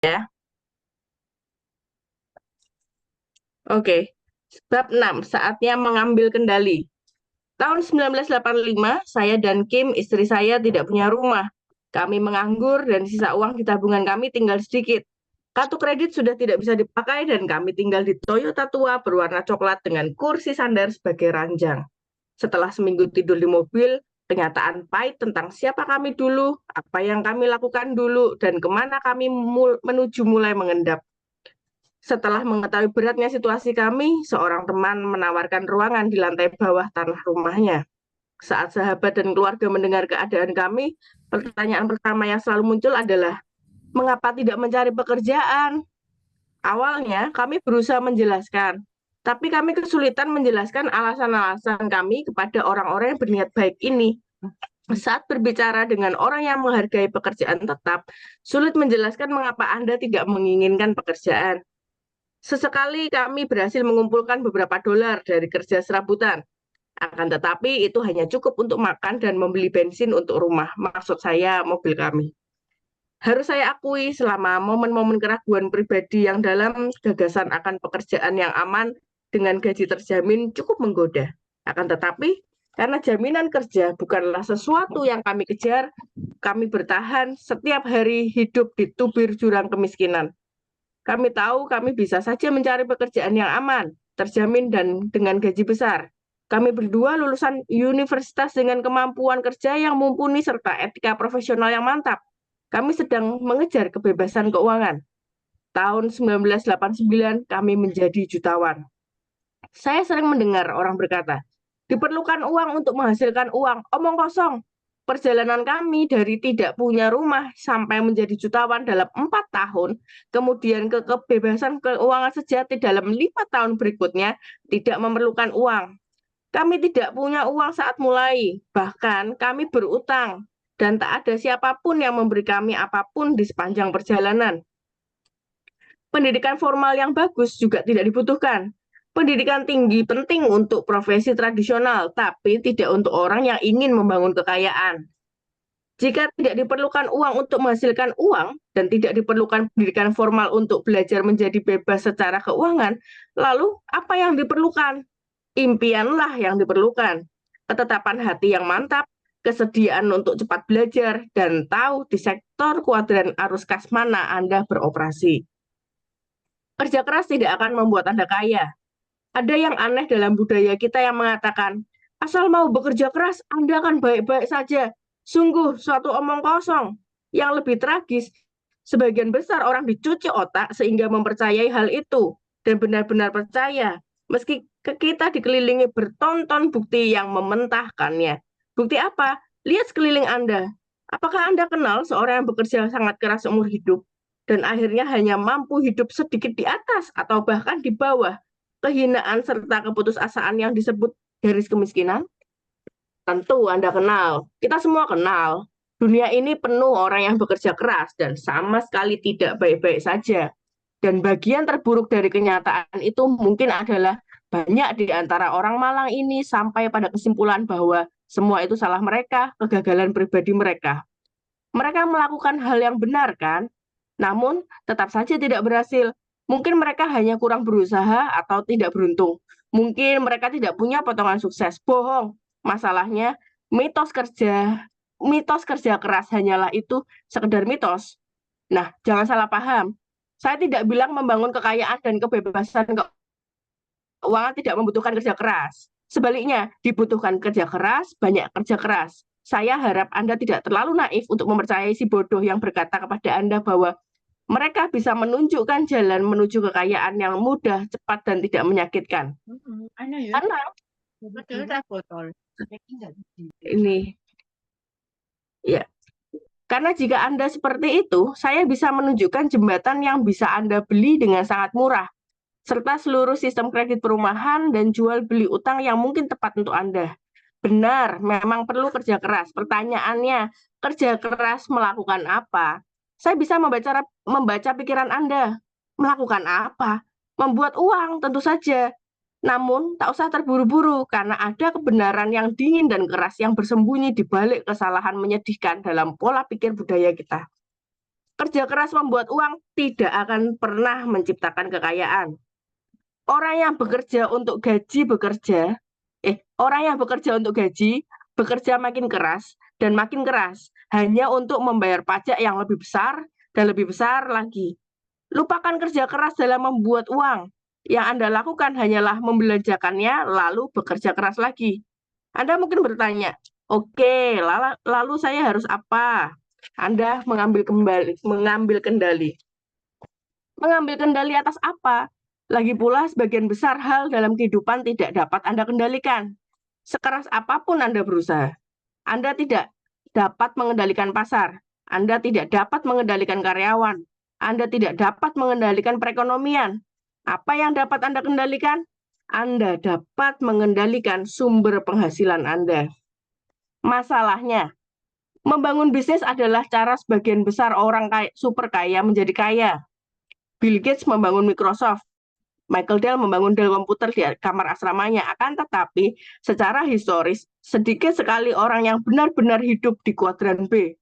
Ya. Oke. Bab 6, saatnya mengambil kendali. Tahun 1985, saya dan Kim, istri saya, tidak punya rumah. Kami menganggur dan sisa uang di tabungan kami tinggal sedikit. Kartu kredit sudah tidak bisa dipakai dan kami tinggal di Toyota tua berwarna coklat dengan kursi sandar sebagai ranjang. Setelah seminggu tidur di mobil, kenyataan pahit tentang siapa kami dulu, apa yang kami lakukan dulu, dan kemana kami menuju mulai mengendap. Setelah mengetahui beratnya situasi kami, seorang teman menawarkan ruangan di lantai bawah tanah rumahnya. Saat sahabat dan keluarga mendengar keadaan kami, pertanyaan pertama yang selalu muncul adalah, mengapa tidak mencari pekerjaan? Awalnya kami berusaha menjelaskan, tapi kami kesulitan menjelaskan alasan-alasan kami kepada orang-orang yang berniat baik ini. Saat berbicara dengan orang yang menghargai pekerjaan tetap, sulit menjelaskan mengapa Anda tidak menginginkan pekerjaan. Sesekali kami berhasil mengumpulkan beberapa dolar dari kerja serabutan. Akan tetapi itu hanya cukup untuk makan dan membeli bensin untuk rumah. Maksud saya mobil kami. Harus saya akui selama momen-momen keraguan pribadi yang dalam gagasan akan pekerjaan yang aman dengan gaji terjamin cukup menggoda. Akan tetapi karena jaminan kerja bukanlah sesuatu yang kami kejar, kami bertahan setiap hari hidup di tubir jurang kemiskinan. Kami tahu kami bisa saja mencari pekerjaan yang aman, terjamin, dan dengan gaji besar. Kami berdua lulusan universitas dengan kemampuan kerja yang mumpuni serta etika profesional yang mantap. Kami sedang mengejar kebebasan keuangan. Tahun 1989 kami menjadi jutawan. Saya sering mendengar orang berkata, diperlukan uang untuk menghasilkan uang. Omong kosong. Perjalanan kami dari tidak punya rumah sampai menjadi jutawan dalam 4 tahun, kemudian ke kebebasan keuangan sejati dalam 5 tahun berikutnya, tidak memerlukan uang. Kami tidak punya uang saat mulai, bahkan kami berutang, dan tak ada siapapun yang memberi kami apapun di sepanjang perjalanan. Pendidikan formal yang bagus juga tidak dibutuhkan. Pendidikan tinggi penting untuk profesi tradisional, tapi tidak untuk orang yang ingin membangun kekayaan. Jika tidak diperlukan uang untuk menghasilkan uang dan tidak diperlukan pendidikan formal untuk belajar menjadi bebas secara keuangan, lalu apa yang diperlukan? Impianlah yang diperlukan. Ketetapan hati yang mantap, kesediaan untuk cepat belajar, dan tahu di sektor kuadran arus kas mana Anda beroperasi. Kerja keras tidak akan membuat Anda kaya. Ada yang aneh dalam budaya kita yang mengatakan, asal mau bekerja keras, Anda akan baik-baik saja. Sungguh suatu omong kosong. Yang lebih tragis, sebagian besar orang dicuci otak sehingga mempercayai hal itu dan benar-benar percaya, meski kita dikelilingi bertonton bukti yang mementahkannya. Bukti apa? Lihat sekeliling Anda. Apakah Anda kenal seorang yang bekerja sangat keras seumur hidup dan akhirnya hanya mampu hidup sedikit di atas atau bahkan di bawah kehinaan serta keputusasaan yang disebut garis kemiskinan? Tentu Anda kenal. Kita semua kenal. Dunia ini penuh orang yang bekerja keras dan sama sekali tidak baik-baik saja. Dan bagian terburuk dari kenyataan itu mungkin adalah banyak di antara orang Malang ini sampai pada kesimpulan bahwa semua itu salah mereka, kegagalan pribadi mereka. Mereka melakukan hal yang benar, kan? Namun, tetap saja tidak berhasil. Mungkin mereka hanya kurang berusaha atau tidak beruntung. Mungkin mereka tidak punya potongan sukses. Bohong. Masalahnya, mitos kerja keras hanyalah itu sekedar mitos. Nah, jangan salah paham. Saya tidak bilang membangun kekayaan dan kebebasan keuangan tidak membutuhkan kerja keras. Sebaliknya, dibutuhkan kerja keras, banyak kerja keras. Saya harap Anda tidak terlalu naif untuk mempercayai si bodoh yang berkata kepada Anda bahwa mereka bisa menunjukkan jalan menuju kekayaan yang mudah, cepat, dan tidak menyakitkan. Ano yun? Karena Betul na botol. ini, ya, karena jika Anda seperti itu, saya bisa menunjukkan jembatan yang bisa Anda beli dengan sangat murah, serta seluruh sistem kredit perumahan dan jual beli utang yang mungkin tepat untuk Anda. Benar, memang perlu kerja keras. Pertanyaannya, kerja keras melakukan apa? Saya bisa membaca pikiran Anda. Melakukan apa? Membuat uang, tentu saja. Namun, tak usah terburu-buru karena ada kebenaran yang dingin dan keras yang bersembunyi di balik kesalahan menyedihkan dalam pola pikir budaya kita. Kerja keras membuat uang tidak akan pernah menciptakan kekayaan. Orang yang bekerja untuk gaji orang yang bekerja untuk gaji, bekerja makin keras dan makin keras, hanya untuk membayar pajak yang lebih besar dan lebih besar lagi. Lupakan kerja keras dalam membuat uang. Yang Anda lakukan hanyalah membelanjakannya, lalu bekerja keras lagi. Anda mungkin bertanya, oke, lalu saya harus apa? Anda mengambil kendali. Mengambil kendali atas apa? Lagi pula, sebagian besar hal dalam kehidupan tidak dapat Anda kendalikan. Sekeras apapun Anda berusaha, Anda tidak dapat mengendalikan pasar, Anda tidak dapat mengendalikan karyawan, Anda tidak dapat mengendalikan perekonomian. Apa yang dapat Anda kendalikan? Anda dapat mengendalikan sumber penghasilan Anda. Masalahnya, membangun bisnis adalah cara sebagian besar orang super kaya menjadi kaya. Bill Gates membangun Microsoft, Michael Dell membangun Dell komputer di kamar asramanya. Akan tetapi, secara historis, sedikit sekali orang yang benar-benar hidup di kuadran B.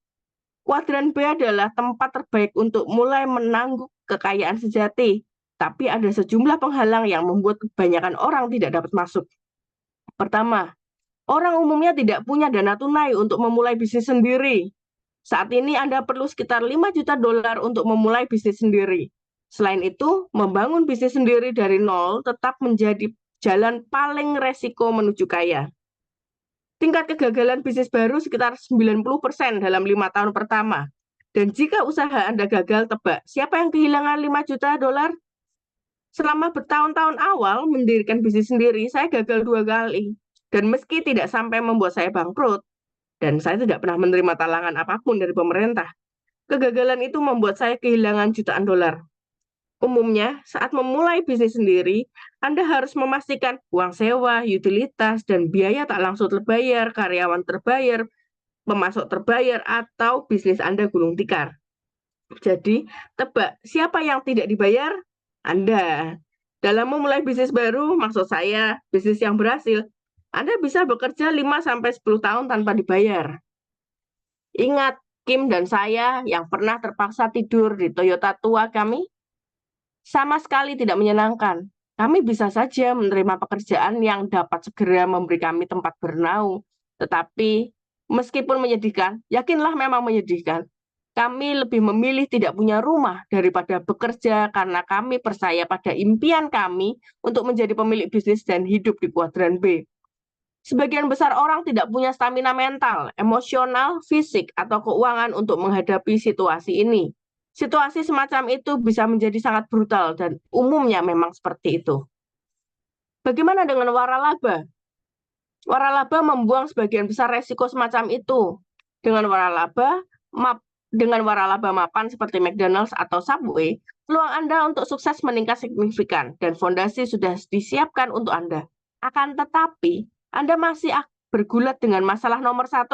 Kuadran B adalah tempat terbaik untuk mulai menangguk kekayaan sejati. Tapi ada sejumlah penghalang yang membuat kebanyakan orang tidak dapat masuk. Pertama, orang umumnya tidak punya dana tunai untuk memulai bisnis sendiri. Saat ini Anda perlu sekitar 5 juta dolar untuk memulai bisnis sendiri. Selain itu, membangun bisnis sendiri dari nol tetap menjadi jalan paling resiko menuju kaya. Tingkat kegagalan bisnis baru sekitar 90% dalam 5 tahun pertama. Dan jika usaha Anda gagal, tebak, siapa yang kehilangan 5 juta dolar? Selama bertahun-tahun awal mendirikan bisnis sendiri, saya gagal 2 kali. Dan meski tidak sampai membuat saya bangkrut, dan saya tidak pernah menerima talangan apapun dari pemerintah, kegagalan itu membuat saya kehilangan jutaan dolar. Umumnya, saat memulai bisnis sendiri, Anda harus memastikan uang sewa, utilitas, dan biaya tak langsung terbayar, karyawan terbayar, pemasok terbayar, atau bisnis Anda gulung tikar. Jadi, tebak, siapa yang tidak dibayar? Anda. Dalam memulai bisnis baru, maksud saya, bisnis yang berhasil, Anda bisa bekerja 5-10 tahun tanpa dibayar. Ingat, Kim dan saya yang pernah terpaksa tidur di Toyota tua kami, sama sekali tidak menyenangkan. Kami bisa saja menerima pekerjaan yang dapat segera memberi kami tempat bernaung. Tetapi, meskipun menyedihkan, yakinlah memang menyedihkan, kami lebih memilih tidak punya rumah daripada bekerja karena kami percaya pada impian kami untuk menjadi pemilik bisnis dan hidup di kuadran B. Sebagian besar orang tidak punya stamina mental, emosional, fisik, atau keuangan untuk menghadapi situasi ini. Situasi semacam itu bisa menjadi sangat brutal dan umumnya memang seperti itu. Bagaimana dengan waralaba? Waralaba membuang sebagian besar resiko semacam itu. Dengan waralaba mapan seperti McDonald's atau Subway, peluang Anda untuk sukses meningkat signifikan dan fondasi sudah disiapkan untuk Anda. Akan tetapi, Anda masih bergulat dengan masalah nomor 1.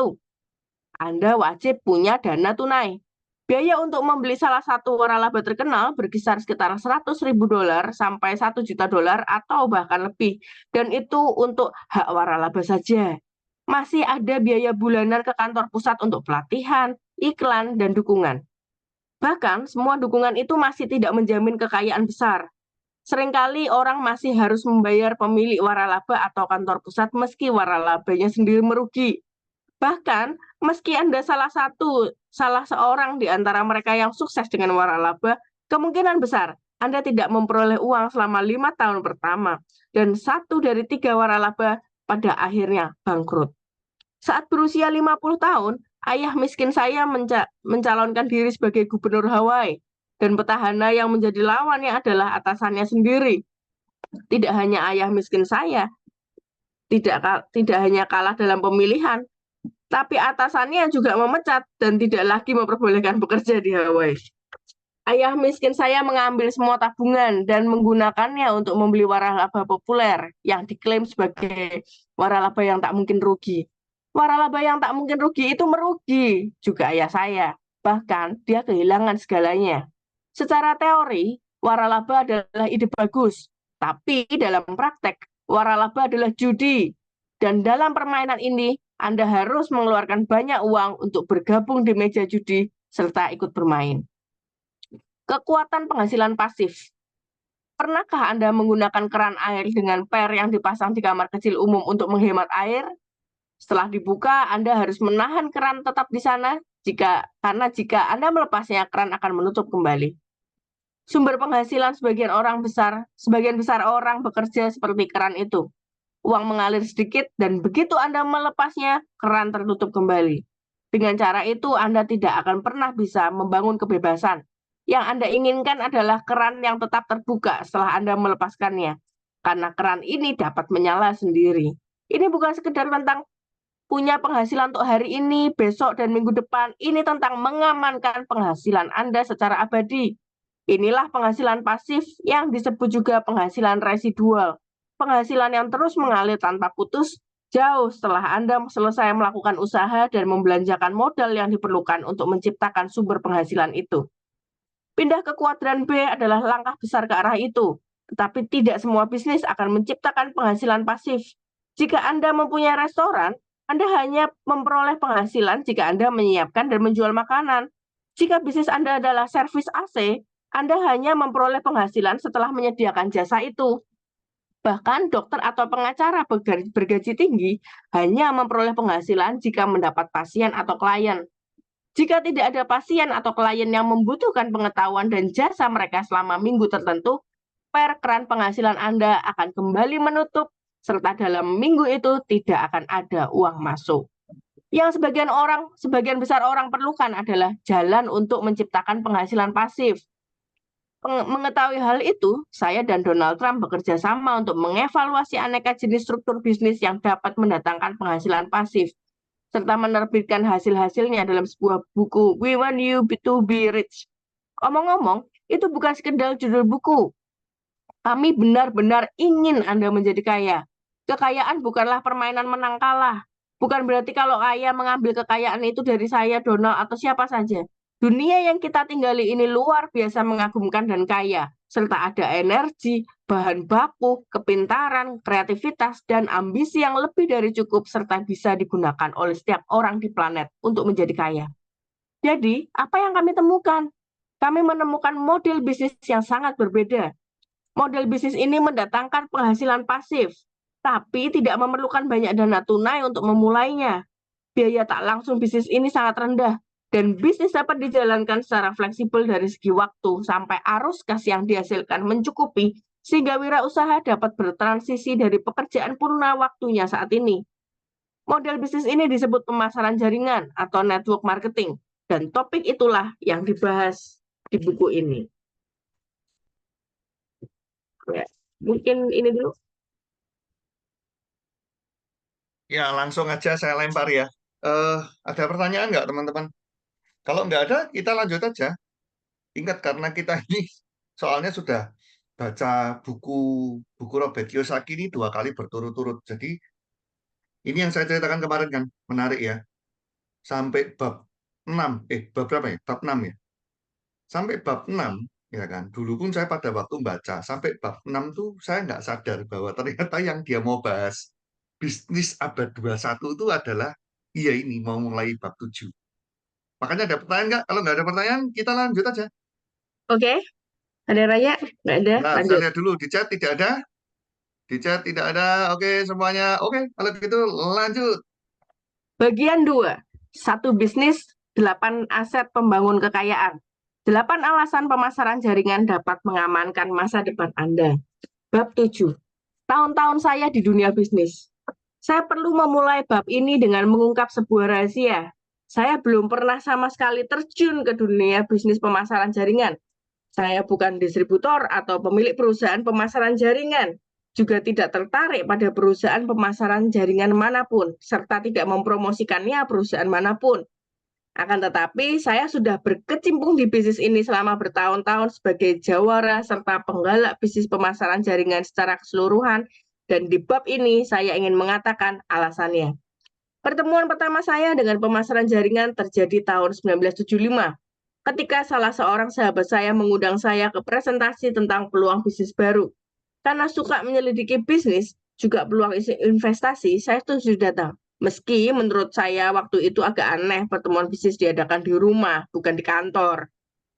Anda wajib punya dana tunai. Biaya untuk membeli salah satu waralaba terkenal berkisar sekitar 100.000 dolar sampai 1 juta dolar atau bahkan lebih. Dan itu untuk hak waralaba saja. Masih ada biaya bulanan ke kantor pusat untuk pelatihan, iklan, dan dukungan. Bahkan, semua dukungan itu masih tidak menjamin kekayaan besar. Seringkali orang masih harus membayar pemilik waralaba atau kantor pusat meski waralabanya sendiri merugi. Bahkan, meski Anda salah seorang di antara mereka yang sukses dengan waralaba, kemungkinan besar Anda tidak memperoleh uang selama 5 tahun pertama, dan 1 dari 3 waralaba pada akhirnya bangkrut. Saat berusia 50 tahun, ayah miskin saya mencalonkan diri sebagai gubernur Hawaii, dan petahana yang menjadi lawannya adalah atasannya sendiri. Tidak hanya ayah miskin saya, tidak hanya kalah dalam pemilihan, tapi atasannya juga memecat dan tidak lagi memperbolehkan bekerja di Hawaii. Ayah miskin saya mengambil semua tabungan dan menggunakannya untuk membeli waralaba populer yang diklaim sebagai waralaba yang tak mungkin rugi. Waralaba yang tak mungkin rugi itu merugi juga ayah saya. Bahkan dia kehilangan segalanya. Secara teori, waralaba adalah ide bagus. Tapi dalam praktek, waralaba adalah judi. Dan dalam permainan ini, Anda harus mengeluarkan banyak uang untuk bergabung di meja judi serta ikut bermain. Kekuatan penghasilan pasif. Pernahkah Anda menggunakan keran air dengan per yang dipasang di kamar kecil umum untuk menghemat air? Setelah dibuka, Anda harus menahan keran tetap di sana karena jika Anda melepasnya, keran akan menutup kembali. Sumber penghasilan sebagian besar orang bekerja seperti keran itu. Uang mengalir sedikit dan begitu Anda melepasnya, keran tertutup kembali. Dengan cara itu, Anda tidak akan pernah bisa membangun kebebasan. Yang Anda inginkan adalah keran yang tetap terbuka setelah Anda melepaskannya. Karena keran ini dapat menyala sendiri. Ini bukan sekedar tentang punya penghasilan untuk hari ini, besok, dan minggu depan. Ini tentang mengamankan penghasilan Anda secara abadi. Inilah penghasilan pasif yang disebut juga penghasilan residual. Penghasilan yang terus mengalir tanpa putus jauh setelah Anda selesai melakukan usaha dan membelanjakan modal yang diperlukan untuk menciptakan sumber penghasilan itu. Pindah ke kuadran B adalah langkah besar ke arah itu, tetapi tidak semua bisnis akan menciptakan penghasilan pasif. Jika Anda mempunyai restoran, Anda hanya memperoleh penghasilan jika Anda menyiapkan dan menjual makanan. Jika bisnis Anda adalah servis AC, Anda hanya memperoleh penghasilan setelah menyediakan jasa itu. Bahkan dokter atau pengacara bergaji tinggi hanya memperoleh penghasilan jika mendapat pasien atau klien. Jika tidak ada pasien atau klien yang membutuhkan pengetahuan dan jasa mereka selama minggu tertentu, keran penghasilan Anda akan kembali menutup, serta dalam minggu itu tidak akan ada uang masuk. Yang sebagian besar orang perlukan adalah jalan untuk menciptakan penghasilan pasif. Mengetahui hal itu, saya dan Donald Trump bekerja sama untuk mengevaluasi aneka jenis struktur bisnis yang dapat mendatangkan penghasilan pasif, serta menerbitkan hasil-hasilnya dalam sebuah buku We Want You to Be Rich. Omong-omong, itu bukan sekedar judul buku. Kami benar-benar ingin Anda menjadi kaya. Kekayaan bukanlah permainan menang kalah. Bukan berarti kalau kaya mengambil kekayaan itu dari saya, Donald, atau siapa saja. Dunia yang kita tinggali ini luar biasa mengagumkan dan kaya, serta ada energi, bahan baku, kepintaran, kreativitas, dan ambisi yang lebih dari cukup serta bisa digunakan oleh setiap orang di planet untuk menjadi kaya. Jadi, apa yang kami temukan? Kami menemukan model bisnis yang sangat berbeda. Model bisnis ini mendatangkan penghasilan pasif, tapi tidak memerlukan banyak dana tunai untuk memulainya. Biaya tak langsung bisnis ini sangat rendah, dan bisnis dapat dijalankan secara fleksibel dari segi waktu sampai arus kas yang dihasilkan mencukupi, sehingga wirausaha dapat bertransisi dari pekerjaan purna waktunya saat ini. Model bisnis ini disebut pemasaran jaringan atau network marketing, dan topik itulah yang dibahas di buku ini. Ya, mungkin ini dulu. Ya, langsung aja saya lempar ya. Ada pertanyaan nggak, teman-teman? Kalau nggak ada, kita lanjut aja. Ingat, karena kita ini soalnya sudah baca buku Robert Kiyosaki ini 2 kali berturut-turut. Jadi, ini yang saya ceritakan kemarin kan, menarik ya. Sampai bab 6, bab berapa ya? Bab 6 ya. Sampai bab 6, ya kan. Dulu pun saya pada waktu baca, sampai bab 6 tuh saya nggak sadar bahwa ternyata yang dia mau bahas bisnis abad 21 itu adalah, iya ini, mau mulai bab 7. Makanya ada pertanyaan nggak? Kalau nggak ada pertanyaan, kita lanjut aja. Oke, ada Raya? Nggak ada, Nah, saya lanjut. lihat dulu, di chat tidak ada. Di chat tidak ada. Oke, semuanya. Oke, kalau gitu lanjut. Bagian 2. 1 bisnis, 8 aset pembangun kekayaan. 8 alasan pemasaran jaringan dapat mengamankan masa depan Anda. Bab 7. Tahun-tahun saya di dunia bisnis. Saya perlu memulai bab ini dengan mengungkap sebuah rahasia. Saya belum pernah sama sekali terjun ke dunia bisnis pemasaran jaringan. Saya bukan distributor atau pemilik perusahaan pemasaran jaringan, juga tidak tertarik pada perusahaan pemasaran jaringan manapun, serta tidak mempromosikannya perusahaan manapun. Akan tetapi, saya sudah berkecimpung di bisnis ini selama bertahun-tahun sebagai jawara serta penggalak bisnis pemasaran jaringan secara keseluruhan, dan di bab ini saya ingin mengatakan alasannya. Pertemuan pertama saya dengan pemasaran jaringan terjadi tahun 1975, ketika salah seorang sahabat saya mengundang saya ke presentasi tentang peluang bisnis baru. Karena suka menyelidiki bisnis, juga peluang investasi, saya setuju datang. Meski menurut saya waktu itu agak aneh pertemuan bisnis diadakan di rumah, bukan di kantor.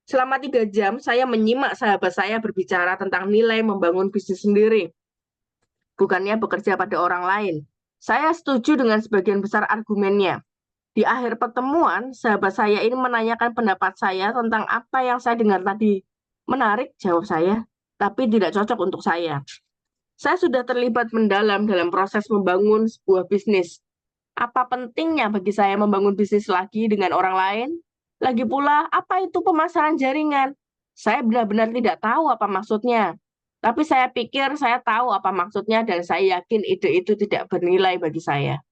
Selama 3 jam, saya menyimak sahabat saya berbicara tentang nilai membangun bisnis sendiri, bukannya bekerja pada orang lain. Saya setuju dengan sebagian besar argumennya. Di akhir pertemuan, sahabat saya ini menanyakan pendapat saya tentang apa yang saya dengar tadi. Menarik, jawab saya, tapi tidak cocok untuk saya. Saya sudah terlibat mendalam dalam proses membangun sebuah bisnis. Apa pentingnya bagi saya membangun bisnis lagi dengan orang lain? Lagi pula, apa itu pemasaran jaringan? Saya benar-benar tidak tahu apa maksudnya. Tapi saya pikir saya tahu apa maksudnya dan saya yakin ide itu tidak bernilai bagi saya.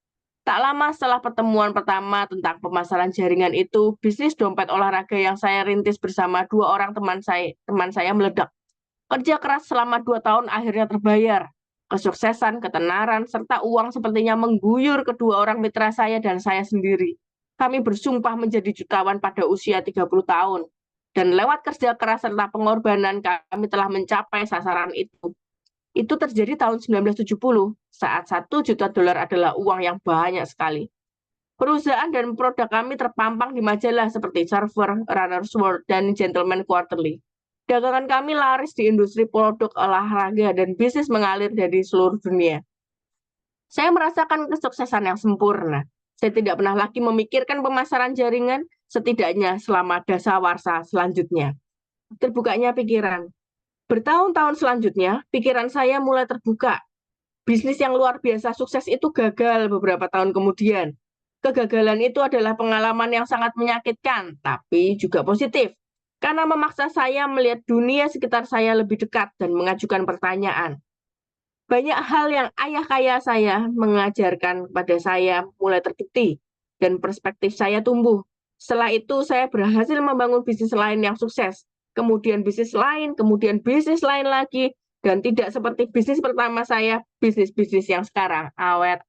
Tak lama setelah pertemuan pertama tentang pemasaran jaringan itu, bisnis dompet olahraga yang saya rintis bersama 2 orang teman saya meledak. Kerja keras selama 2 tahun akhirnya terbayar. Kesuksesan, ketenaran, serta uang sepertinya mengguyur kedua orang mitra saya dan saya sendiri. Kami bersumpah menjadi jutawan pada usia 30 tahun. Dan lewat kerja keras serta pengorbanan kami telah mencapai sasaran itu. Itu terjadi tahun 1970, saat $1 juta adalah uang yang banyak sekali. Perusahaan dan produk kami terpampang di majalah seperti Server, Runner's World, dan Gentleman Quarterly. Dagangan kami laris di industri produk olahraga dan bisnis mengalir dari seluruh dunia. Saya merasakan kesuksesan yang sempurna. Saya tidak pernah lagi memikirkan pemasaran jaringan, setidaknya selama dasawarsa selanjutnya. Terbukanya pikiran. Bertahun-tahun selanjutnya, pikiran saya mulai terbuka. Bisnis yang luar biasa sukses itu gagal beberapa tahun kemudian. Kegagalan itu adalah pengalaman yang sangat menyakitkan, tapi juga positif. Karena memaksa saya melihat dunia sekitar saya lebih dekat dan mengajukan pertanyaan. Banyak hal yang ayah kaya saya mengajarkan kepada saya mulai terbukti, dan perspektif saya tumbuh. Setelah itu, saya berhasil membangun bisnis lain yang sukses. Kemudian bisnis lain, kemudian bisnis lain lagi, dan tidak seperti bisnis pertama saya, bisnis-bisnis yang sekarang, awet.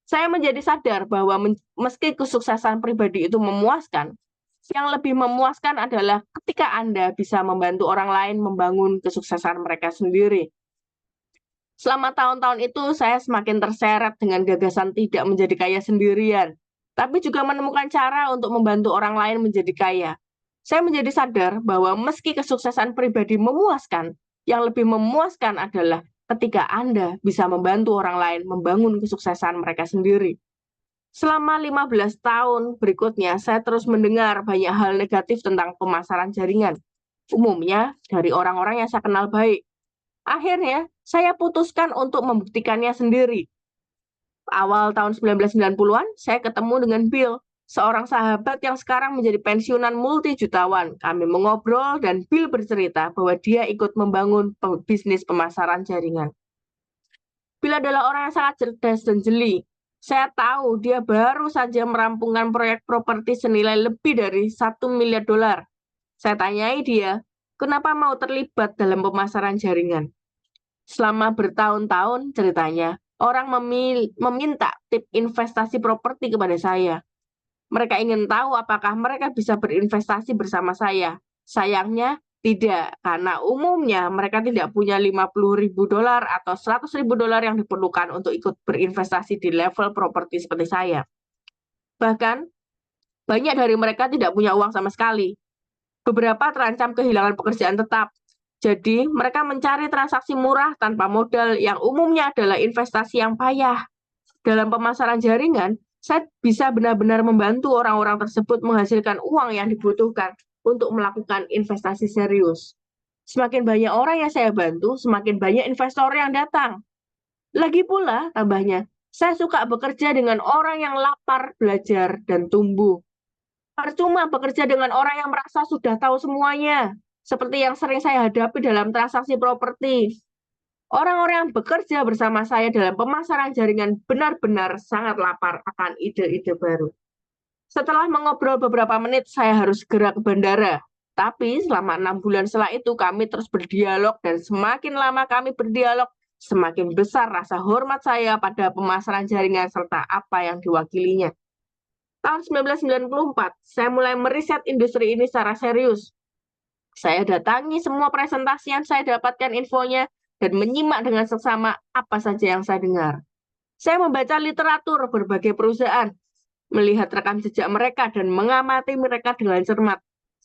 Saya menjadi sadar bahwa meski kesuksesan pribadi itu memuaskan, yang lebih memuaskan adalah ketika Anda bisa membantu orang lain membangun kesuksesan mereka sendiri. Selama tahun-tahun itu, saya semakin terseret dengan gagasan tidak menjadi kaya sendirian, tapi juga menemukan cara untuk membantu orang lain menjadi kaya. Saya menjadi sadar bahwa meski kesuksesan pribadi memuaskan, yang lebih memuaskan adalah ketika Anda bisa membantu orang lain membangun kesuksesan mereka sendiri. Selama 15 tahun berikutnya, saya terus mendengar banyak hal negatif tentang pemasaran jaringan, umumnya dari orang-orang yang saya kenal baik. Akhirnya, saya putuskan untuk membuktikannya sendiri. Awal tahun 1990-an, saya ketemu dengan Bill, seorang sahabat yang sekarang menjadi pensiunan multi-jutawan. Kami mengobrol dan Bill bercerita bahwa dia ikut membangun bisnis pemasaran jaringan. Bill adalah orang yang sangat cerdas dan jeli. Saya tahu dia baru saja merampungkan proyek properti senilai lebih dari $1 miliar. Saya tanyai dia, kenapa mau terlibat dalam pemasaran jaringan? Selama bertahun-tahun ceritanya, orang meminta tip investasi properti kepada saya. Mereka ingin tahu apakah mereka bisa berinvestasi bersama saya. Sayangnya, tidak, karena umumnya mereka tidak punya $50.000 atau $100.000 yang diperlukan untuk ikut berinvestasi di level properti seperti saya. Bahkan, banyak dari mereka tidak punya uang sama sekali. Beberapa terancam kehilangan pekerjaan tetap. Jadi, mereka mencari transaksi murah tanpa modal yang umumnya adalah investasi yang payah. Dalam pemasaran jaringan, saya bisa benar-benar membantu orang-orang tersebut menghasilkan uang yang dibutuhkan untuk melakukan investasi serius. Semakin banyak orang yang saya bantu, semakin banyak investor yang datang. Lagi pula, tambahnya, saya suka bekerja dengan orang yang lapar belajar dan tumbuh. Percuma bekerja dengan orang yang merasa sudah tahu semuanya, seperti yang sering saya hadapi dalam transaksi properti. Orang-orang yang bekerja bersama saya dalam pemasaran jaringan benar-benar sangat lapar akan ide-ide baru. Setelah mengobrol beberapa menit, saya harus segera ke bandara. Tapi selama 6 bulan setelah itu, kami terus berdialog, dan semakin lama kami berdialog, semakin besar rasa hormat saya pada pemasaran jaringan serta apa yang diwakilinya. Tahun 1994, saya mulai meriset industri ini secara serius. Saya datangi semua presentasi yang saya dapatkan infonya dan menyimak dengan seksama apa saja yang saya dengar. Saya membaca literatur berbagai perusahaan, melihat rekam jejak mereka dan mengamati mereka dengan cermat.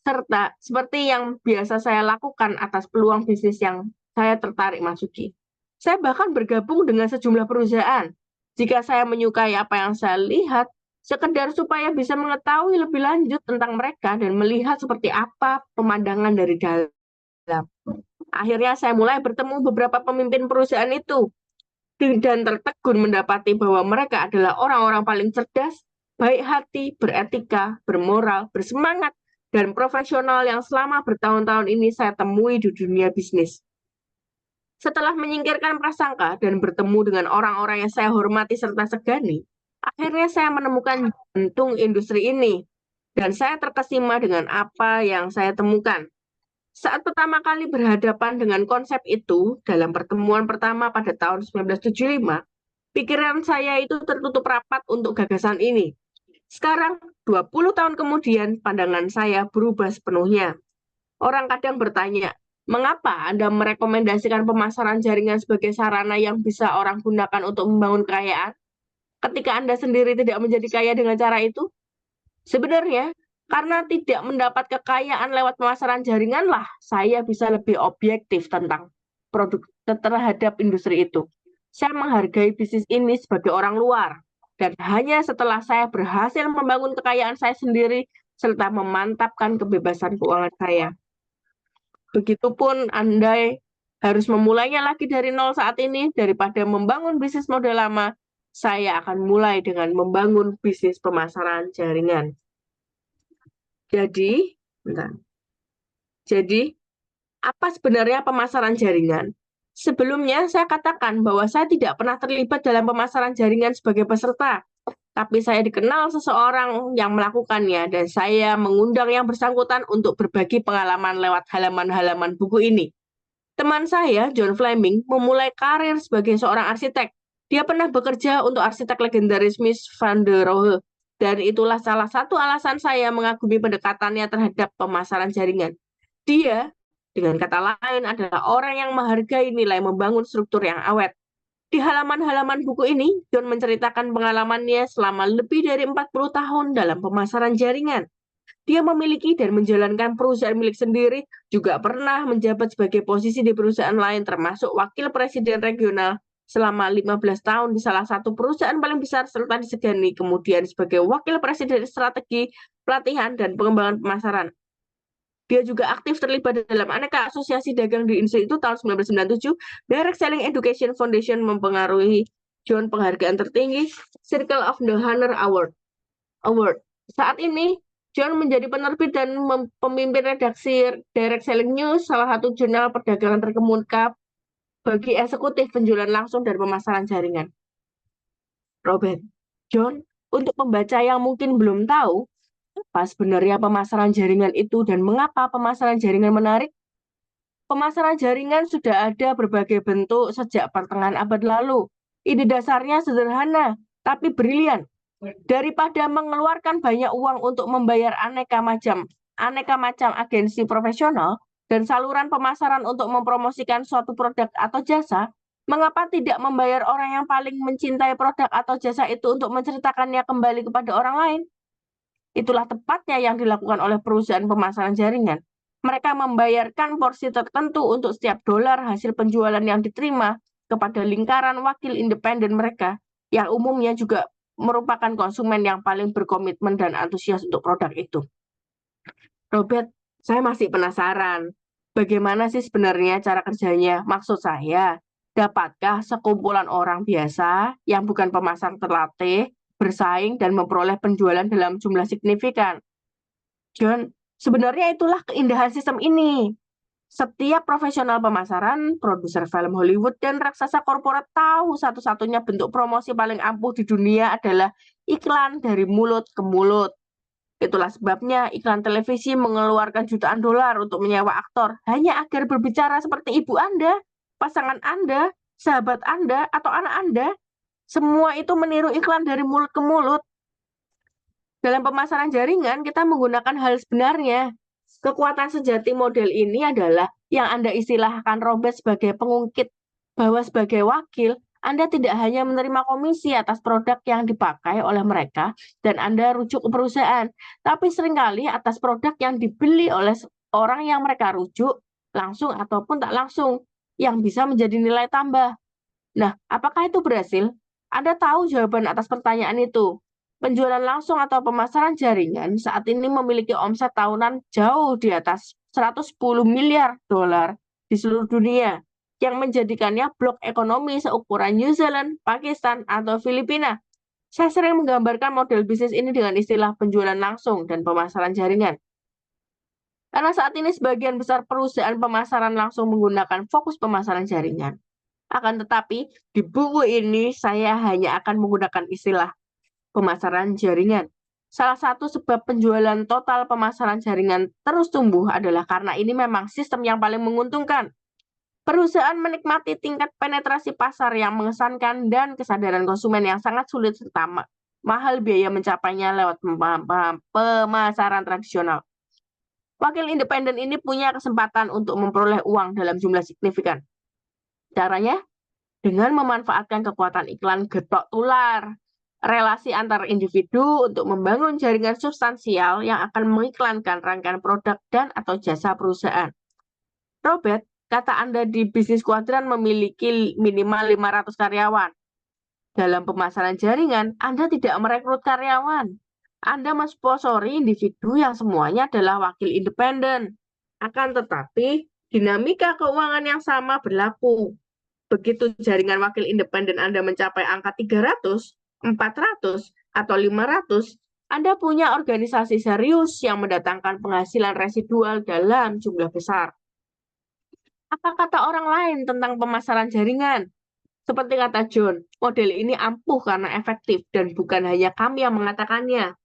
serta seperti yang biasa saya lakukan atas peluang bisnis yang saya tertarik masuki. Saya bahkan bergabung dengan sejumlah perusahaan. Jika saya menyukai apa yang saya lihat, sekedar supaya bisa mengetahui lebih lanjut tentang mereka dan melihat seperti apa pemandangan dari dalam. Akhirnya saya mulai bertemu beberapa pemimpin perusahaan itu dan tertegun mendapati bahwa mereka adalah orang-orang paling cerdas, baik hati, beretika, bermoral, bersemangat, dan profesional yang selama bertahun-tahun ini saya temui di dunia bisnis. Setelah menyingkirkan prasangka dan bertemu dengan orang-orang yang saya hormati serta segani, akhirnya saya menemukan jantung industri ini, dan saya terkesima dengan apa yang saya temukan. Saat pertama kali berhadapan dengan konsep itu dalam pertemuan pertama pada tahun 1975, pikiran saya itu tertutup rapat untuk gagasan ini. Sekarang, 20 tahun kemudian, pandangan saya berubah sepenuhnya. Orang kadang bertanya, mengapa Anda merekomendasikan pemasaran jaringan sebagai sarana yang bisa orang gunakan untuk membangun kekayaan? Ketika Anda sendiri tidak menjadi kaya dengan cara itu? Sebenarnya, karena tidak mendapat kekayaan lewat pemasaran jaringanlah, saya bisa lebih objektif tentang produk terhadap industri itu. Saya menghargai bisnis ini sebagai orang luar, dan hanya setelah saya berhasil membangun kekayaan saya sendiri, serta memantapkan kebebasan keuangan saya. Begitupun Anda harus memulainya lagi dari nol saat ini, daripada membangun bisnis model lama, saya akan mulai dengan membangun bisnis pemasaran jaringan. Jadi, apa sebenarnya pemasaran jaringan? Sebelumnya, saya katakan bahwa saya tidak pernah terlibat dalam pemasaran jaringan sebagai peserta, tapi saya dikenal seseorang yang melakukannya, dan saya mengundang yang bersangkutan untuk berbagi pengalaman lewat halaman-halaman buku ini. Teman saya, John Fleming, memulai karir sebagai seorang arsitek. Dia pernah bekerja untuk arsitek legendaris Mies van der Rohe, dan itulah salah satu alasan saya mengagumi pendekatannya terhadap pemasaran jaringan. Dia, dengan kata lain, adalah orang yang menghargai nilai membangun struktur yang awet. Di halaman-halaman buku ini, John menceritakan pengalamannya selama lebih dari 40 tahun dalam pemasaran jaringan. Dia memiliki dan menjalankan perusahaan milik sendiri, juga pernah menjabat sebagai posisi di perusahaan lain, termasuk wakil presiden regional selama 15 tahun di salah satu perusahaan paling besar serta disegani, kemudian sebagai wakil presiden strategi, pelatihan, dan pengembangan pemasaran. Dia juga aktif terlibat dalam aneka asosiasi dagang di Institut tahun 1997. Direct Selling Education Foundation mempengaruhi John penghargaan tertinggi, Circle of the Honor Award. Saat ini, John menjadi penerbit dan pemimpin redaksi Direct Selling News, salah satu jurnal perdagangan terkemuka bagi eksekutif penjualan langsung dan pemasaran jaringan. Robert, John, untuk pembaca yang mungkin belum tahu, apa sebenarnya pemasaran jaringan itu dan mengapa pemasaran jaringan menarik? Pemasaran jaringan sudah ada berbagai bentuk sejak pertengahan abad lalu. Ide dasarnya sederhana, tapi brilian. Daripada mengeluarkan banyak uang untuk membayar aneka macam agensi profesional dan saluran pemasaran untuk mempromosikan suatu produk atau jasa, mengapa tidak membayar orang yang paling mencintai produk atau jasa itu untuk menceritakannya kembali kepada orang lain? Itulah tepatnya yang dilakukan oleh perusahaan pemasaran jaringan. Mereka membayarkan porsi tertentu untuk setiap dolar hasil penjualan yang diterima kepada lingkaran wakil independen mereka, yang umumnya juga merupakan konsumen yang paling berkomitmen dan antusias untuk produk itu. Robert, saya masih penasaran. Bagaimana sih sebenarnya cara kerjanya? Maksud saya, dapatkah sekumpulan orang biasa yang bukan pemasar terlatih bersaing dan memperoleh penjualan dalam jumlah signifikan? John, sebenarnya itulah keindahan sistem ini. Setiap profesional pemasaran, produser film Hollywood, dan raksasa korporat tahu satu-satunya bentuk promosi paling ampuh di dunia adalah iklan dari mulut ke mulut. Itulah sebabnya iklan televisi mengeluarkan jutaan dolar untuk menyewa aktor hanya agar berbicara seperti ibu Anda, pasangan Anda, sahabat Anda, atau anak Anda. Semua itu meniru iklan dari mulut ke mulut. Dalam pemasaran jaringan, kita menggunakan hal sebenarnya. Kekuatan sejati model ini adalah yang Anda istilahkan Robert sebagai pengungkit, bahwa sebagai wakil, Anda tidak hanya menerima komisi atas produk yang dipakai oleh mereka dan Anda rujuk ke perusahaan, tapi seringkali atas produk yang dibeli oleh orang yang mereka rujuk, langsung ataupun tak langsung, yang bisa menjadi nilai tambah. Nah, apakah itu berhasil? Anda tahu jawaban atas pertanyaan itu. Penjualan langsung atau pemasaran jaringan saat ini memiliki omset tahunan jauh di atas 110 miliar dolar di seluruh dunia, yang menjadikannya blok ekonomi seukuran New Zealand, Pakistan, atau Filipina. Saya sering menggambarkan model bisnis ini dengan istilah penjualan langsung dan pemasaran jaringan. Karena saat ini sebagian besar perusahaan pemasaran langsung menggunakan fokus pemasaran jaringan. Akan tetapi, di buku ini saya hanya akan menggunakan istilah pemasaran jaringan. Salah satu sebab penjualan total pemasaran jaringan terus tumbuh adalah karena ini memang sistem yang paling menguntungkan. Perusahaan menikmati tingkat penetrasi pasar yang mengesankan dan kesadaran konsumen yang sangat sulit serta mahal biaya mencapainya lewat pemasaran tradisional. Wakil independen ini punya kesempatan untuk memperoleh uang dalam jumlah signifikan. Caranya dengan memanfaatkan kekuatan iklan getok tular, relasi antar individu untuk membangun jaringan substansial yang akan mengiklankan rangkaian produk dan atau jasa perusahaan. Robert, kata Anda di bisnis kuadran memiliki minimal 500 karyawan. Dalam pemasaran jaringan, Anda tidak merekrut karyawan. Anda mensponsori individu yang semuanya adalah wakil independen. Akan tetapi, dinamika keuangan yang sama berlaku. Begitu jaringan wakil independen Anda mencapai angka 300, 400, atau 500, Anda punya organisasi serius yang mendatangkan penghasilan residual dalam jumlah besar. Apa kata orang lain tentang pemasaran jaringan? Seperti kata John, model ini ampuh karena efektif dan bukan hanya kami yang mengatakannya.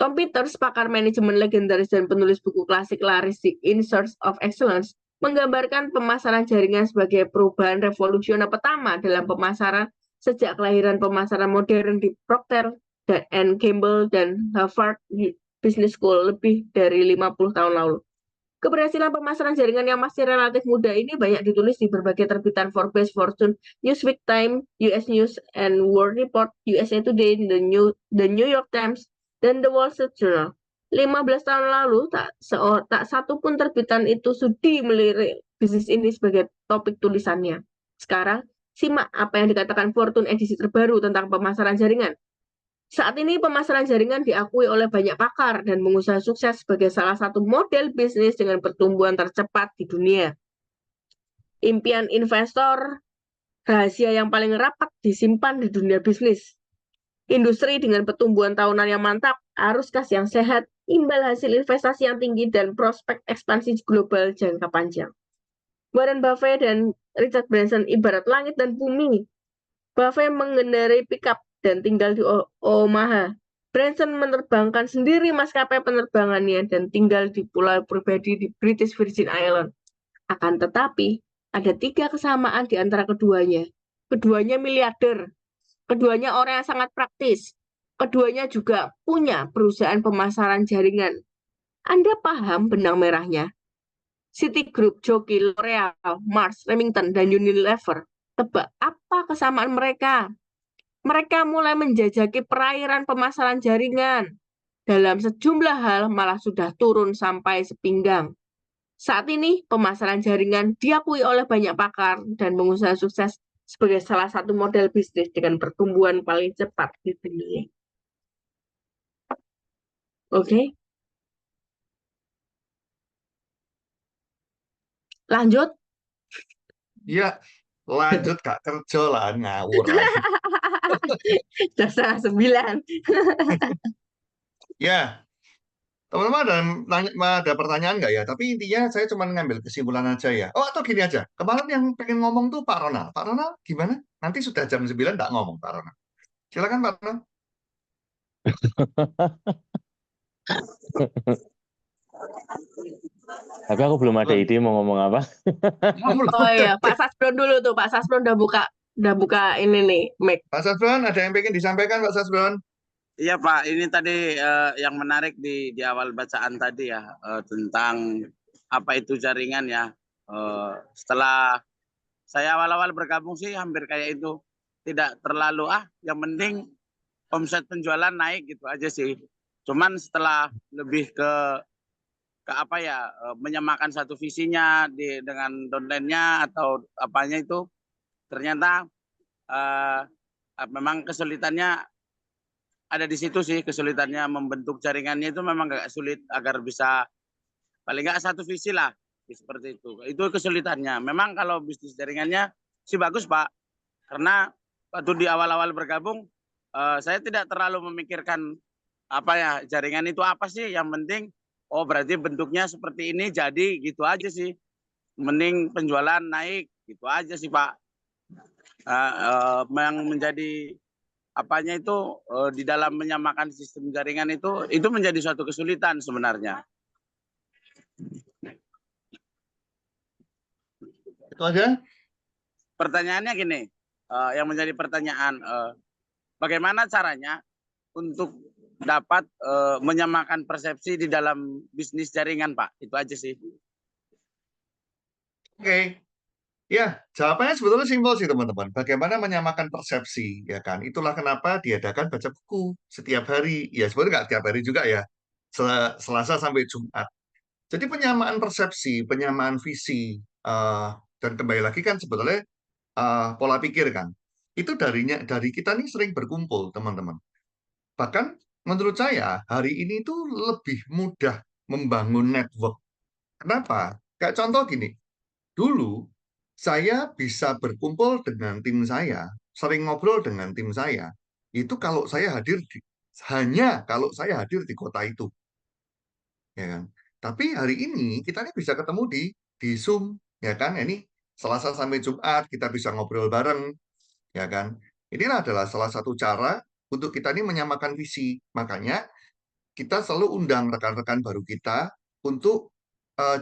Tom Peters, pakar manajemen legendaris dan penulis buku klasik laris The In Search of Excellence, menggambarkan pemasaran jaringan sebagai perubahan revolusioner pertama dalam pemasaran sejak kelahiran pemasaran modern di Procter & Gamble dan Harvard Business School lebih dari 50 tahun lalu. Keberhasilan pemasaran jaringan yang masih relatif muda ini banyak ditulis di berbagai terbitan Forbes, Fortune, Newsweek, Time, US News and World Report, USA Today, The New York Times, dan The Wall Street Journal. 15 tahun lalu, tak satu pun terbitan itu sudi melirik bisnis ini sebagai topik tulisannya. Sekarang, simak apa yang dikatakan Fortune edisi terbaru tentang pemasaran jaringan. Saat ini pemasaran jaringan diakui oleh banyak pakar dan pengusaha sukses sebagai salah satu model bisnis dengan pertumbuhan tercepat di dunia. Impian investor, rahasia yang paling rapat disimpan di dunia bisnis. Industri dengan pertumbuhan tahunan yang mantap, arus kas yang sehat, imbal hasil investasi yang tinggi, dan prospek ekspansi global jangka panjang. Warren Buffett dan Richard Branson ibarat langit dan bumi. Buffett mengendarai pickup dan tinggal di Omaha. Branson menerbangkan sendiri maskapai penerbangannya dan tinggal di pulau pribadi di British Virgin Island. Akan tetapi, ada 3 kesamaan di antara keduanya. Keduanya miliarder. Keduanya orang yang sangat praktis. Keduanya juga punya perusahaan pemasaran jaringan. Anda paham benang merahnya? Citigroup, Jockey, L'Oreal, Mars, Remington, dan Unilever. Tebak apa kesamaan mereka? Mereka mulai menjajaki perairan pemasaran jaringan. Dalam sejumlah hal malah sudah turun sampai sepinggang. Saat ini, pemasaran jaringan diakui oleh banyak pakar dan pengusaha sukses sebagai salah satu model bisnis dengan pertumbuhan paling cepat di dunia. Oke. Lanjut. Ya, lanjut Kak, kerja lah, ngawur lagi. Sudah 8:30. Ya, teman-teman ada pertanyaan nggak ya? Tapi intinya saya cuma ngambil kesimpulan aja ya. Oh, atau gini aja. Kemarin yang pengen ngomong tuh Pak Ronald. Pak Ronald gimana? Nanti sudah jam 9 nggak ngomong Pak Ronald. Silakan Pak Ronald. Tapi aku belum ada ide mau ngomong apa. Oh iya, Pak Sasbron dulu tuh. Pak Sasbron udah buka ini nih, mic. Pak Sasbron, ada yang pengen disampaikan Pak Sasbron? Iya Pak, ini tadi yang menarik di awal bacaan tadi ya, tentang apa itu jaringan ya. Setelah saya awal-awal bergabung sih hampir kayak itu. tidak terlalu yang penting omset penjualan naik gitu aja sih. Cuman setelah lebih ke apa ya, menyamakan satu visinya dengan downline-nya atau apanya itu ternyata eh, memang kesulitannya ada di situ sih. Kesulitannya membentuk jaringannya itu memang agak sulit agar bisa paling nggak satu visi lah seperti itu kesulitannya. Memang kalau bisnis jaringannya sih bagus Pak, karena waktu di awal-awal bergabung saya tidak terlalu memikirkan apa ya jaringan itu apa sih, yang penting oh berarti bentuknya seperti ini jadi gitu aja sih, mending penjualan naik gitu aja sih Pak. Yang menjadi apanya itu di dalam menyamakan sistem jaringan itu menjadi suatu kesulitan sebenarnya. Itu aja. Pertanyaannya gini, yang menjadi pertanyaan, bagaimana caranya untuk dapat menyamakan persepsi di dalam bisnis jaringan, Pak? Itu aja sih. Oke. Ya, jawabannya sebetulnya simpel sih teman-teman. Bagaimana menyamakan persepsi, ya kan? Itulah kenapa diadakan baca buku setiap hari. Ya, sebenarnya nggak setiap hari juga ya. Selasa sampai Jumat. Jadi penyamaan persepsi, penyamaan visi, dan kembali lagi kan sebetulnya pola pikir kan. Itu dari kita nih sering berkumpul, teman-teman. Bahkan menurut saya hari ini tuh lebih mudah membangun network. Kenapa? Kayak contoh gini, dulu saya bisa berkumpul dengan tim saya, sering ngobrol dengan tim saya, itu kalau saya hanya kalau saya hadir di kota itu, ya kan. Tapi hari ini kita ini bisa ketemu di Zoom, ya kan. Ini Selasa sampai Jumat kita bisa ngobrol bareng, ya kan. Inilah adalah salah satu cara untuk kita ini menyamakan visi. Makanya kita selalu undang rekan-rekan baru kita untuk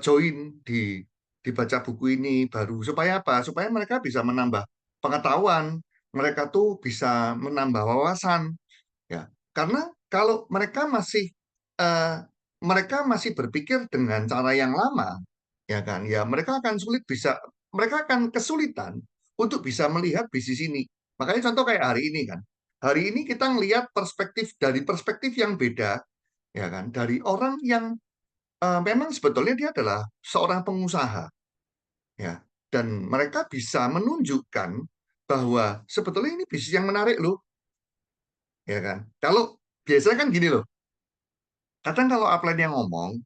join di baca buku ini baru. Supaya apa? Supaya mereka bisa menambah pengetahuan, mereka tuh bisa menambah wawasan, ya. Karena kalau eh, mereka masih berpikir dengan cara yang lama, ya kan, ya mereka akan kesulitan untuk bisa melihat bisnis ini. Makanya contoh kayak hari ini kan, hari ini kita ngelihat dari perspektif yang beda, ya kan, dari orang yang memang sebetulnya dia adalah seorang pengusaha, ya, dan mereka bisa menunjukkan bahwa sebetulnya ini bisnis yang menarik loh, ya kan. Kalau biasanya kan gini loh, kadang kalau upline yang ngomong,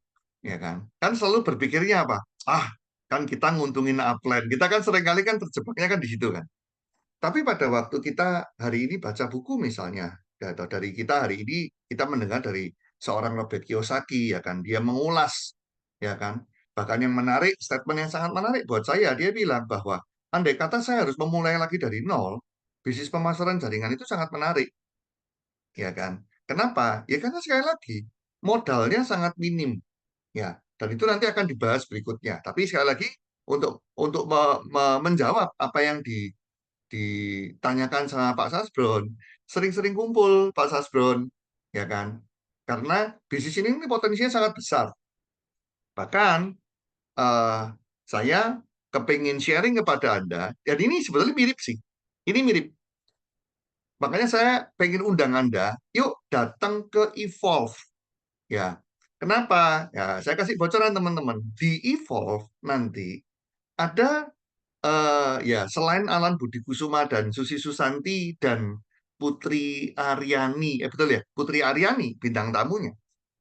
ya kan selalu berpikirnya apa? Kan kita nguntungin upline, kita kan seringkali kan terjebaknya kan di situ kan. Tapi pada waktu kita hari ini baca buku misalnya, atau dari kita hari ini kita mendengar dari seorang Robert Kiyosaki, ya kan, dia mengulas, ya kan, bahkan yang menarik, statement yang sangat menarik buat saya, dia bilang bahwa andai kata saya harus memulai lagi dari nol, bisnis pemasaran jaringan itu sangat menarik, ya kan. Kenapa? Ya karena sekali lagi modalnya sangat minim, ya, dan itu nanti akan dibahas berikutnya. Tapi sekali lagi untuk menjawab apa yang ditanyakan sama Pak Sasbron, sering-sering kumpul Pak Sasbron, ya kan? Karena bisnis ini potensinya sangat besar. Bahkan eh, saya kepingin sharing kepada Anda, dan ini sebetulnya mirip sih. Ini mirip. Makanya saya pengen undang Anda, yuk datang ke Evolve. Ya, kenapa? Ya, saya kasih bocoran teman-teman. Di Evolve nanti ada ya selain Alan Budi Kusuma dan Susi Susanti dan Putri Aryani, betul ya, Putri Aryani bintang tamunya.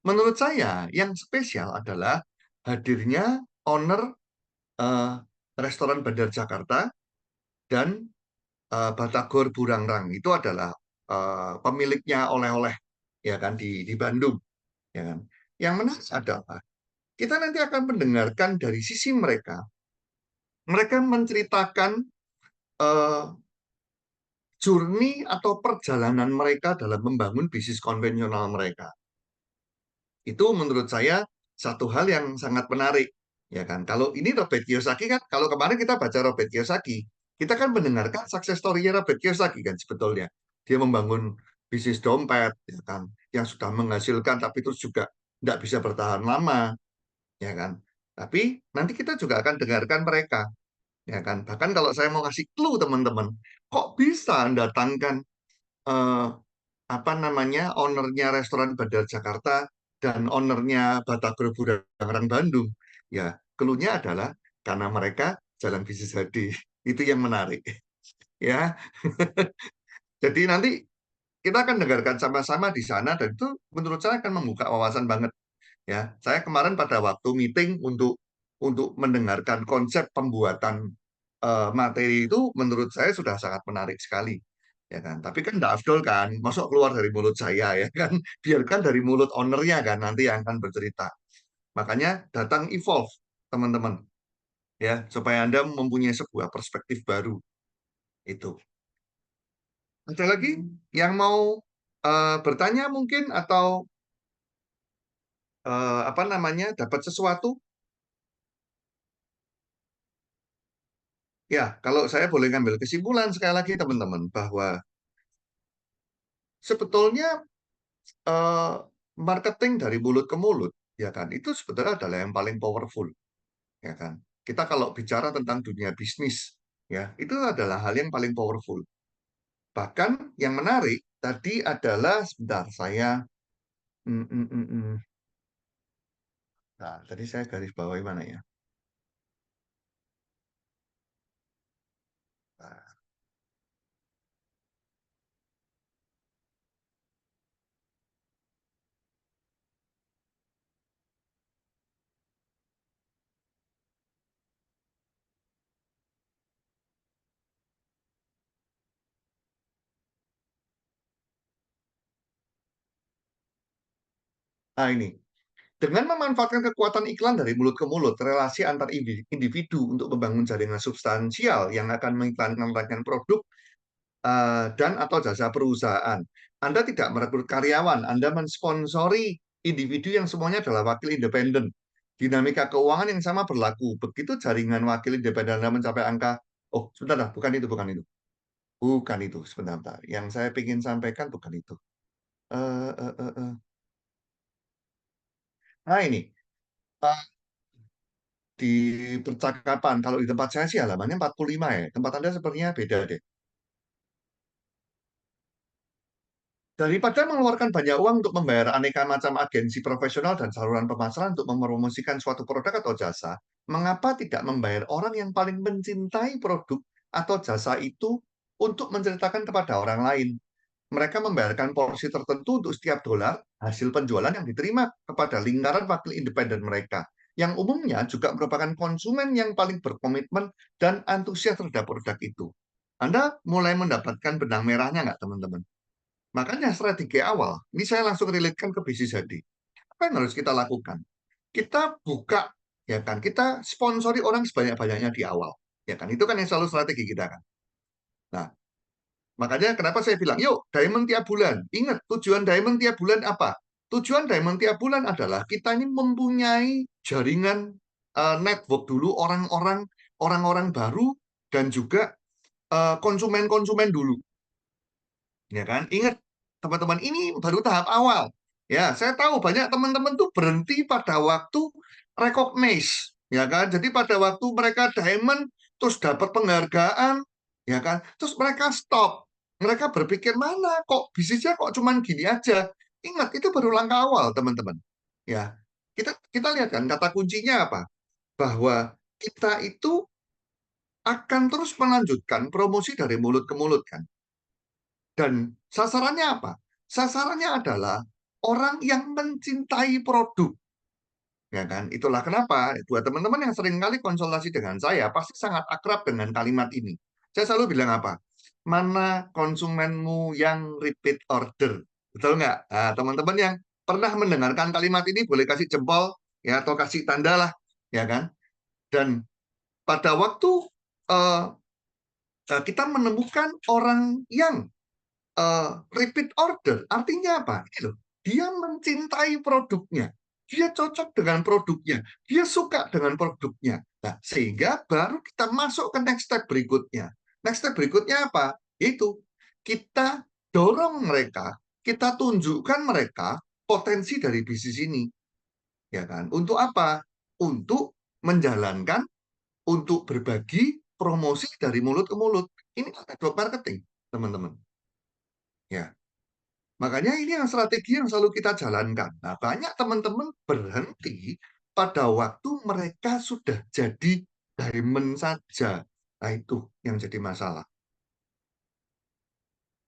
Menurut saya yang spesial adalah hadirnya owner eh, restoran Bandar Jakarta dan Batagor Burangrang itu adalah pemiliknya oleh-oleh, ya kan, di Bandung, ya kan. Yang menarik adalah kita nanti akan mendengarkan dari sisi mereka. Mereka menceritakan eh, journey atau perjalanan mereka dalam membangun bisnis konvensional mereka. Itu menurut saya satu hal yang sangat menarik, ya kan. Kalau ini Robert Kiyosaki kan, kalau kemarin kita baca Robert Kiyosaki, kita kan mendengarkan success story-nya Robert Kiyosaki kan sebetulnya. Dia membangun bisnis dompet, ya kan, yang sudah menghasilkan tapi terus juga tidak bisa bertahan lama, ya kan. Tapi nanti kita juga akan dengarkan mereka, ya kan. Bahkan kalau saya mau kasih clue teman-teman, kok bisa datangkan ownernya restoran Bandar Jakarta dan ownernya Batagor Budang Bandung? Ya, clue-nya adalah karena mereka jalan bisnis HD. Itu yang menarik. Ya, jadi nanti kita akan dengarkan sama-sama di sana dan itu menurut saya akan membuka wawasan banget. Ya, saya kemarin pada waktu meeting untuk mendengarkan konsep pembuatan materi itu menurut saya sudah sangat menarik sekali. Ya kan, tapi kan tidak afdol kan, masuk keluar dari mulut saya ya kan, biarkan dari mulut ownernya kan nanti yang akan bercerita. Makanya datang evolve teman-teman ya, supaya Anda mempunyai sebuah perspektif baru itu. Ada lagi yang mau bertanya mungkin atau dapat sesuatu? Ya, kalau saya boleh ngambil kesimpulan sekali lagi teman-teman bahwa sebetulnya eh, marketing dari mulut ke mulut, ya kan, itu sebetulnya adalah yang paling powerful, ya kan. Kita kalau bicara tentang dunia bisnis, ya, itu adalah hal yang paling powerful. Bahkan yang menarik tadi adalah sebentar saya, nah, tadi saya garis bawahi mana ya? Nah, ini. Dengan memanfaatkan kekuatan iklan dari mulut ke mulut, relasi antar individu untuk membangun jaringan substansial yang akan mengiklankan produk dan atau jasa perusahaan. Anda tidak merekrut karyawan, Anda mensponsori individu yang semuanya adalah wakil independen. Dinamika keuangan yang sama berlaku. Begitu jaringan wakil independen Anda mencapai angka, oh sebentar, bukan itu, bukan itu. Bukan itu, sebentar. Yang saya ingin sampaikan bukan itu. Eh, eh, eh, eh. Nah ini, eh, di percakapan, kalau di tempat saya sih halamannya 45 ya. Tempat Anda sepertinya beda deh. Daripada mengeluarkan banyak uang untuk membayar aneka macam agensi profesional dan saluran pemasaran untuk mempromosikan suatu produk atau jasa, mengapa tidak membayar orang yang paling mencintai produk atau jasa itu untuk menceritakan kepada orang lain? Mereka membayarkan porsi tertentu untuk setiap dolar hasil penjualan yang diterima kepada lingkaran wakil independen mereka, yang umumnya juga merupakan konsumen yang paling berkomitmen dan antusias terhadap produk itu. Anda mulai mendapatkan benang merahnya nggak, teman-teman? Makanya strategi awal, ini saya langsung relate-kan ke bisnis jadi. Apa yang harus kita lakukan? Kita buka, ya kan? Kita sponsori orang sebanyak-banyaknya di awal, ya kan? Itu kan yang selalu strategi kita kan. Nah, makanya kenapa saya bilang, yuk diamond tiap bulan. Ingat, tujuan diamond tiap bulan apa? Tujuan diamond tiap bulan adalah kita ini mempunyai jaringan network dulu orang-orang baru dan juga konsumen-konsumen dulu. Ya kan? Ingat, teman-teman, ini baru tahap awal. Ya, saya tahu banyak teman-teman tuh berhenti pada waktu recognize, ya kan? Jadi pada waktu mereka diamond terus dapat penghargaan, ya kan? Terus mereka stop. Mereka berpikir mana kok bisnisnya kok cuman gini aja. Ingat, itu baru langkah awal, teman-teman. Ya. Kita lihat kan kata kuncinya apa? Bahwa kita itu akan terus melanjutkan promosi dari mulut ke mulut kan. Dan sasarannya apa? Sasarannya adalah orang yang mencintai produk. Ya kan? Itulah kenapa buat teman-teman yang sering kali konsultasi dengan saya pasti sangat akrab dengan kalimat ini. Saya selalu bilang apa? Mana konsumenmu yang repeat order? Betul nggak? Nah, teman-teman yang pernah mendengarkan kalimat ini boleh kasih jempol ya atau kasih tanda lah, ya kan? Dan pada waktu uh, kita menemukan orang yang repeat order, artinya apa? Ini loh, dia mencintai produknya, dia cocok dengan produknya, dia suka dengan produknya. Nah, sehingga baru kita masuk ke next step berikutnya. Next step berikutnya apa? Itu kita dorong mereka, kita tunjukkan mereka potensi dari bisnis ini, ya kan? Untuk apa? Untuk menjalankan, untuk berbagi, promosi dari mulut ke mulut. Ini network marketing, teman-teman. Ya. Makanya ini yang strategi yang selalu kita jalankan. Nah, banyak teman-teman berhenti pada waktu mereka sudah jadi diamond saja. Nah, itu yang jadi masalah.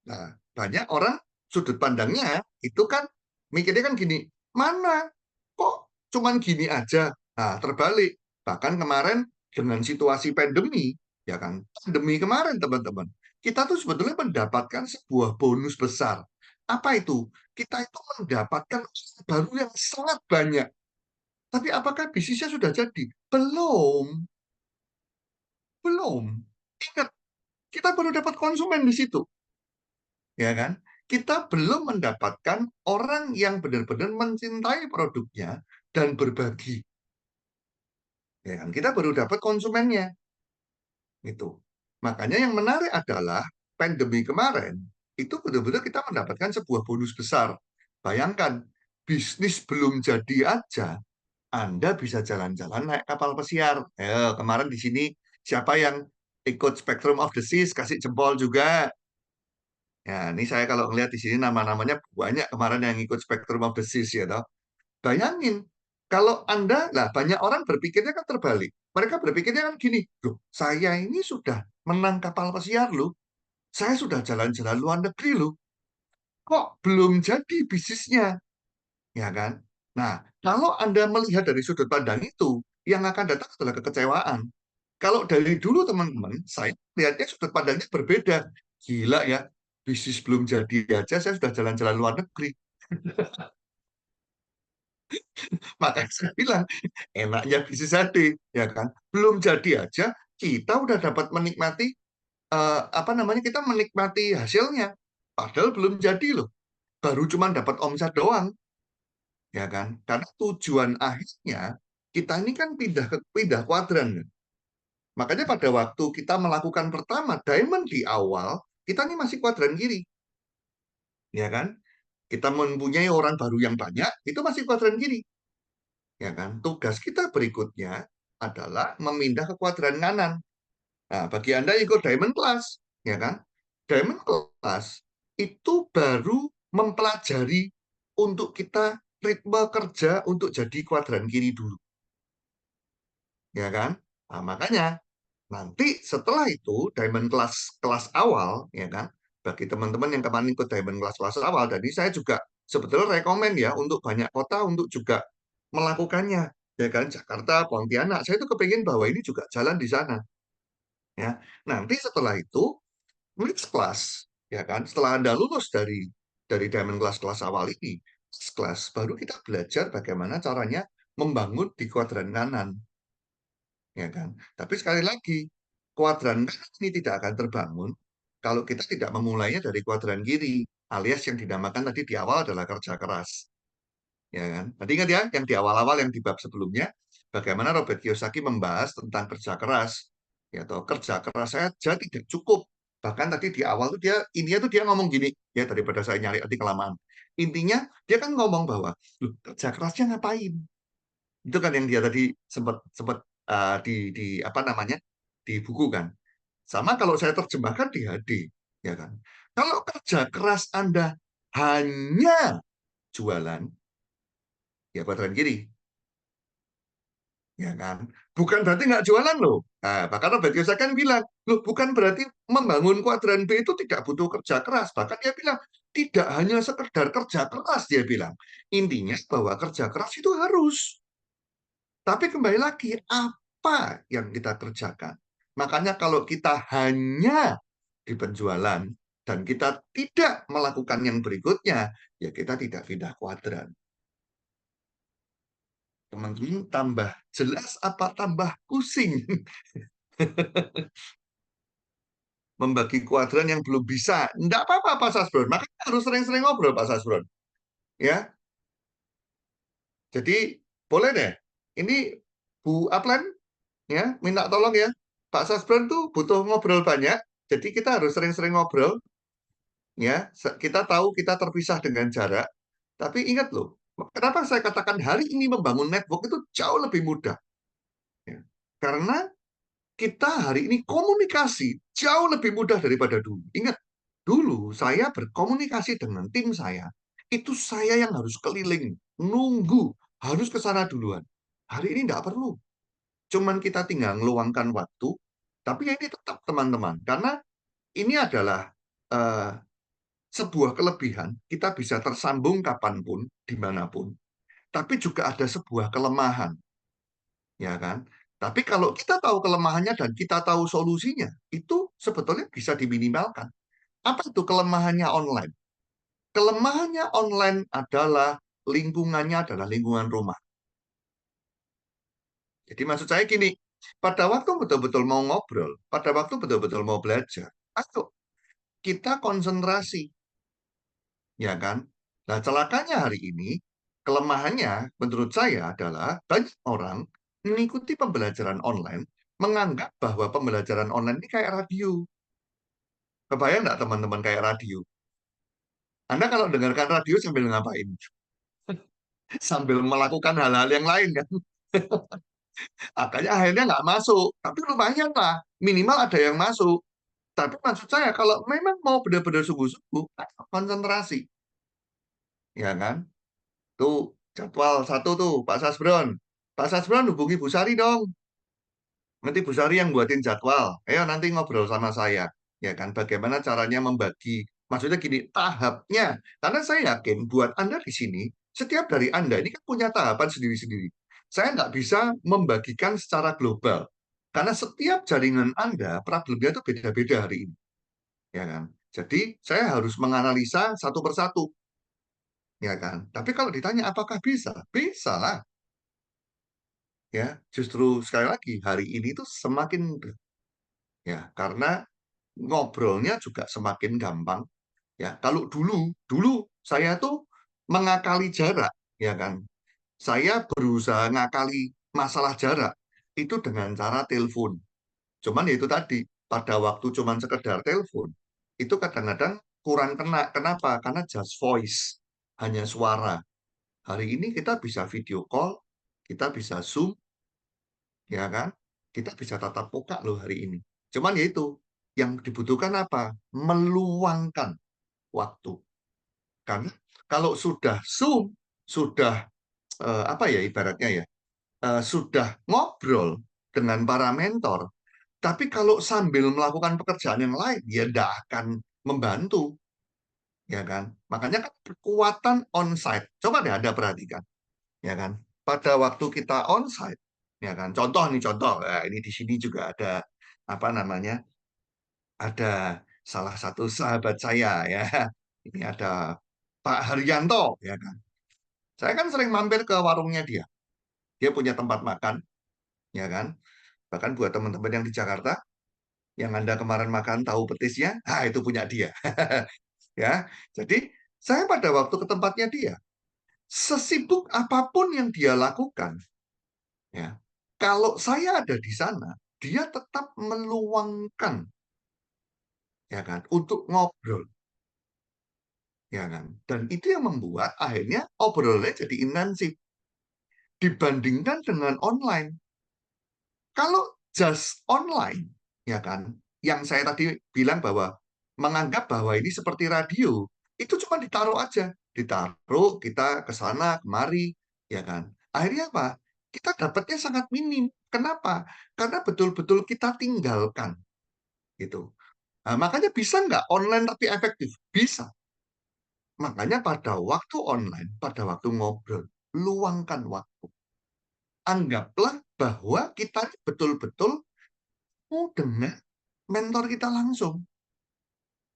Nah, banyak orang sudut pandangnya itu kan mikirnya kan gini, mana kok cuman gini aja. Nah, terbalik. Bahkan kemarin dengan situasi pandemi, ya kan, pandemi kemarin teman-teman, kita tuh sebetulnya mendapatkan sebuah bonus besar. Apa itu? Kita itu mendapatkan usaha baru yang sangat banyak. Tapi apakah bisnisnya sudah jadi? Belum. Belum. Ingat, kita baru dapat konsumen di situ. Ya kan? Kita belum mendapatkan orang yang benar-benar mencintai produknya dan berbagi. Ya kan? Kita baru dapat konsumennya. Itu. Makanya yang menarik adalah pandemi kemarin itu benar-benar kita mendapatkan sebuah bonus besar. Bayangkan, bisnis belum jadi aja, Anda bisa jalan-jalan naik kapal pesiar. Kemarin di sini siapa yang ikut Spectrum of the Seas kasih jempol juga. Ya, ini saya kalau ngelihat di sini nama-namanya banyak kemarin yang ikut Spectrum of the Seas ya toh. Bayangin, kalau Anda, lah banyak orang berpikirnya kan terbalik. Mereka berpikirnya kan gini, loh, saya ini sudah menang kapal pesiar loh. Saya sudah jalan-jalan luar negeri loh. Kok belum jadi bisnisnya? Ya kan? Nah, kalau Anda melihat dari sudut pandang itu, yang akan datang adalah kekecewaan. Kalau dari dulu teman-teman, saya lihatnya sudut pandangnya berbeda. Gila ya, bisnis belum jadi aja, saya sudah jalan-jalan luar negeri. Makanya saya bilang, enaknya bisnis jadi, ya kan? Belum jadi aja, kita udah dapat menikmati, apa namanya, kita menikmati hasilnya. Padahal belum jadi loh. Baru cuma dapat omset doang. Ya kan? Karena tujuan akhirnya, kita ini kan pindah kuadran. Makanya pada waktu kita melakukan pertama, diamond di awal, kita ini masih kuadran kiri. Ya kan? Kita mempunyai orang baru yang banyak, itu masih kuadran kiri. Ya kan? Tugas kita berikutnya adalah memindah ke kuadran kanan. Nah, bagi Anda yang ikut Diamond Class, ya kan? Diamond Class itu baru mempelajari untuk kita ritme kerja untuk jadi kuadran kiri dulu. Ya kan? Nah, makanya nanti setelah itu Diamond Class kelas awal, ya kan? Bagi teman-teman yang kemarin ikut Diamond Class kelas awal, jadi saya juga sebetulnya rekomen ya untuk banyak kota untuk juga melakukannya, ya kan? Jakarta, Pontianak, saya itu kepingin bahwa ini juga jalan di sana. Ya, nanti setelah itu mixed class, ya kan? Setelah Anda lulus dari Diamond Class kelas awal ini, kelas baru kita belajar bagaimana caranya membangun di kuadran kanan, ya kan? Tapi sekali lagi, kuadran kanan ini tidak akan terbangun kalau kita tidak memulainya dari kuadran kiri, alias yang dinamakan tadi di awal adalah kerja keras. Ya kan? Tadi ingat ya, yang di awal-awal yang di bab sebelumnya, bagaimana Robert Kiyosaki membahas tentang kerja keras. Ya, toh, kerja keras saja tidak cukup. Bahkan tadi di awal tuh dia ngomong gini, ya daripada saya nyari arti kelamaan. Intinya dia kan ngomong bahwa, loh, kerja kerasnya ngapain? Itu kan yang dia tadi sempat sempat di apa namanya? Di buku kan. Sama kalau saya terjemahkan di HD, ya kan. Kalau kerja keras Anda hanya jualan, ya kuadran kiri, ya kan? Bukan berarti nggak jualan loh. Nah, bahkan Robert Kiyosaki kan bilang, loh bukan berarti membangun kuadran B itu tidak butuh kerja keras. Bahkan dia bilang, tidak hanya sekedar kerja keras, dia bilang. Intinya bahwa kerja keras itu harus. Tapi kembali lagi, apa yang kita kerjakan? Makanya kalau kita hanya di penjualan dan kita tidak melakukan yang berikutnya, ya kita tidak pindah kuadran. Teman-teman tambah jelas apa tambah pusing? Membagi kuadran yang belum bisa. Enggak apa-apa Pak Sasbron. Makanya harus sering-sering ngobrol Pak Sasbron. Ya. Jadi boleh deh. Ini Bu Aplen ya, minta tolong ya. Pak Sasbron tuh butuh ngobrol banyak. Jadi kita harus sering-sering ngobrol. Ya, kita tahu kita terpisah dengan jarak. Tapi ingat loh, kenapa saya katakan hari ini membangun network itu jauh lebih mudah. Ya. Karena kita hari ini komunikasi jauh lebih mudah daripada dulu. Ingat, dulu saya berkomunikasi dengan tim saya, itu saya yang harus keliling, nunggu, harus ke sana duluan. Hari ini tidak perlu. Cuman kita tinggal meluangkan waktu, tapi ya ini tetap teman-teman, karena ini adalah eh, sebuah kelebihan, kita bisa tersambung kapanpun, dimanapun. Tapi juga ada sebuah kelemahan, ya kan? Tapi kalau kita tahu kelemahannya dan kita tahu solusinya, itu sebetulnya bisa diminimalkan. Apa itu kelemahannya online? Kelemahannya online adalah lingkungannya adalah lingkungan rumah. Jadi maksud saya gini, pada waktu betul-betul mau ngobrol, pada waktu betul-betul mau belajar, ayo kita konsentrasi, ya kan? Nah, celakanya hari ini, kelemahannya menurut saya adalah banyak orang mengikuti pembelajaran online, menganggap bahwa pembelajaran online ini kayak radio. Kebayang nggak teman-teman kayak radio? Anda kalau dengarkan radio sambil ngapain? Sambil melakukan hal-hal yang lain kan? Makanya akhirnya nggak masuk. Tapi lumayan lah, minimal ada yang masuk. Tapi maksud saya, kalau memang mau benar-benar sungguh-sungguh, konsentrasi. Ya kan? Tuh, jadwal satu tuh, Pak Sasbron. Pak Sasbron hubungi Bu Sari dong. Nanti Bu Sari yang buatin jadwal. Ayo nanti ngobrol sama saya. Ya kan, bagaimana caranya membagi. Maksudnya gini, tahapnya. Karena saya yakin buat Anda di sini, setiap dari Anda ini kan punya tahapan sendiri-sendiri. Saya nggak bisa membagikan secara global. Karena setiap jaringan Anda, problemnya itu beda-beda hari ini. Ya kan? Jadi, saya harus menganalisa satu persatu. Ya kan? Tapi kalau ditanya apakah bisa? Bisa lah. Ya, justru sekali lagi hari ini tuh semakin mudah. Ya, karena ngobrolnya juga semakin gampang. Ya, kalau dulu saya tuh mengakali jarak, ya kan. Saya berusaha ngakali masalah jarak itu dengan cara telepon. Cuman ya itu tadi, pada waktu cuman sekedar telepon, itu kadang-kadang kurang kena. Kenapa? Karena just voice, hanya suara. Hari ini kita bisa video call, kita bisa Zoom, ya kan? Kita bisa tatap muka loh hari ini. Cuman ya itu, yang dibutuhkan apa? Meluangkan waktu. Karena kalau sudah Zoom, sudah apa ya ibaratnya ya, sudah ngobrol dengan para mentor, tapi kalau sambil melakukan pekerjaan yang lain, ya tidak akan membantu, ya kan? Makanya kan kekuatan onsite. Coba deh Anda perhatikan, ya kan? Pada waktu kita onsite, ya kan? Contoh nih contoh, ini di sini juga ada apa namanya? Ada salah satu sahabat saya ya. Ini ada Pak Haryanto, ya kan? Saya kan sering mampir ke warungnya dia. Dia punya tempat makan, ya kan? Bahkan buat teman-teman yang di Jakarta, yang Anda kemarin makan tahu petisnya, itu punya dia. Ya, jadi saya pada waktu ke tempatnya dia, sesibuk apapun yang dia lakukan, ya, kalau saya ada di sana, dia tetap meluangkan, ya kan, untuk ngobrol, ya kan. Dan itu yang membuat akhirnya obrolannya jadi intensif dibandingkan dengan online. Kalau just online, ya kan, yang saya tadi bilang bahwa menganggap bahwa ini seperti radio, itu cuma ditaruh aja, ditaruh kita ke sana kemari, ya kan. Akhirnya apa? Kita dapatnya sangat minim. Kenapa? Karena betul-betul kita tinggalkan, gitu. Nah, makanya bisa nggak online tapi efektif? Bisa. Makanya pada waktu online, pada waktu ngobrol, luangkan waktu. Anggaplah bahwa kita betul-betul mau dengan mentor kita langsung,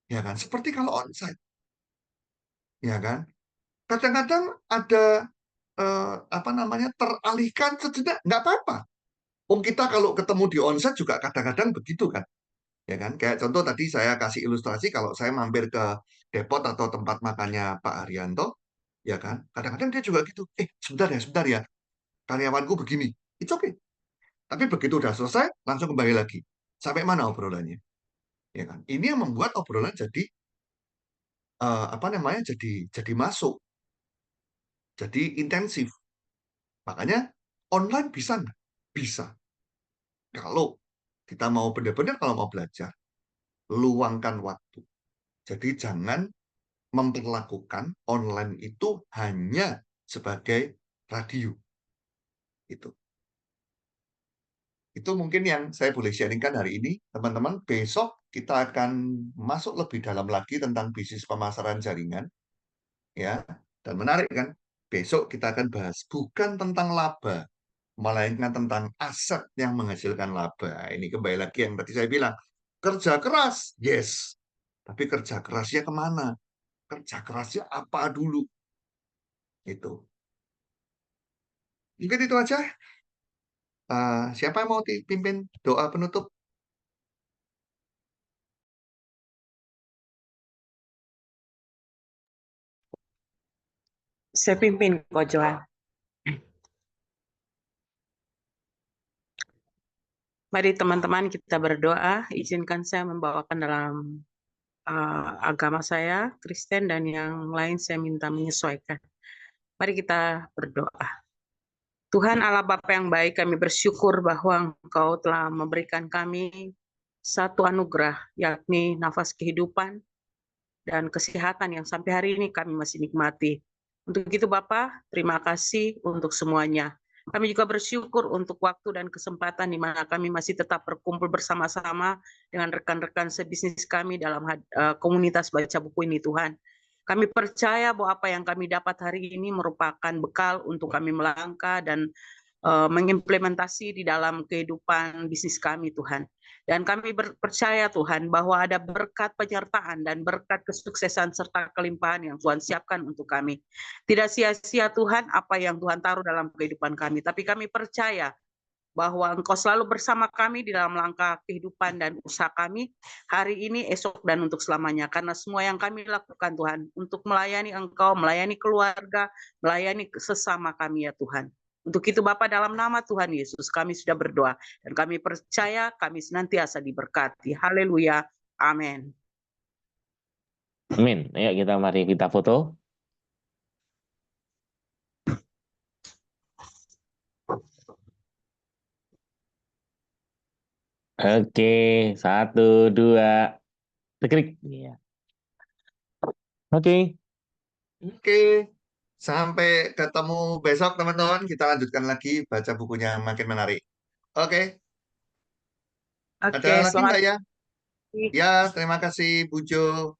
ya kan? Seperti kalau onsite, ya kan? Kadang-kadang ada apa namanya teralihkan sejenak, nggak apa-apa. Oh kita kalau ketemu di onsite juga kadang-kadang begitu kan, ya kan? Kayak contoh tadi saya kasih ilustrasi kalau saya mampir ke depot atau tempat makannya Pak Haryanto, ya kan? Kadang-kadang dia juga gitu. Sebentar ya, karyawanku begini. It's okay. Tapi begitu udah selesai, langsung kembali lagi. Sampai mana obrolannya? Ya kan? Ini yang membuat obrolan jadi apa namanya jadi masuk, jadi intensif. Makanya online bisa nggak? Bisa. Kalau Kita mau benar-benar kalau mau belajar, luangkan waktu. Jadi jangan memperlakukan online itu hanya sebagai radio. Itu mungkin yang saya boleh sharingkan hari ini. Teman-teman, besok kita akan masuk lebih dalam lagi tentang bisnis pemasaran jaringan. Ya, dan menarik kan? Besok kita akan bahas bukan tentang laba, melainkan tentang aset yang menghasilkan laba. Ini kembali lagi yang tadi saya bilang, kerja keras, yes. Tapi kerja kerasnya kemana? Kerja kerasnya apa dulu? Itu. Mungkin itu aja. Siapa yang mau dipimpin doa penutup? Saya pimpin Ko Johan. Mari teman-teman kita berdoa. Izinkan saya membawakan dalam agama saya, Kristen, dan yang lain saya minta menyesuaikan. Mari kita berdoa. Tuhan Allah Bapa yang baik, kami bersyukur bahwa Engkau telah memberikan kami satu anugerah, yakni nafas kehidupan dan kesehatan yang sampai hari ini kami masih nikmati. Untuk itu Bapak, terima kasih untuk semuanya. Kami juga bersyukur untuk waktu dan kesempatan di mana kami masih tetap berkumpul bersama-sama dengan rekan-rekan sebisnis kami dalam komunitas baca buku ini Tuhan. Kami percaya bahwa apa yang kami dapat hari ini merupakan bekal untuk kami melangkah dan mengimplementasi di dalam kehidupan bisnis kami Tuhan. Dan kami percaya Tuhan bahwa ada berkat penyertaan dan berkat kesuksesan serta kelimpahan yang Tuhan siapkan untuk kami. Tidak sia-sia Tuhan apa yang Tuhan taruh dalam kehidupan kami, tapi kami percaya bahwa Engkau selalu bersama kami di dalam langkah kehidupan dan usaha kami hari ini, esok, dan untuk selamanya. Karena semua yang kami lakukan Tuhan untuk melayani Engkau, melayani keluarga, melayani sesama kami ya Tuhan. Untuk itu Bapa dalam nama Tuhan Yesus kami sudah berdoa dan kami percaya kami senantiasa diberkati. Haleluya. Amin. Amin. Ayo mari kita foto. Oke, 1, 2, klik. Oke. Oke. Sampai ketemu besok teman-teman. Kita lanjutkan lagi baca bukunya makin menarik. Oke. Ada lagi Selamat nggak ya? pagi. Ya, terima kasih Bu Jo.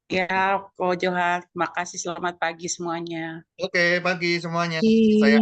Ya, Ko Johan, terima kasih. Selamat pagi semuanya. Oke, pagi semuanya. Di- Saya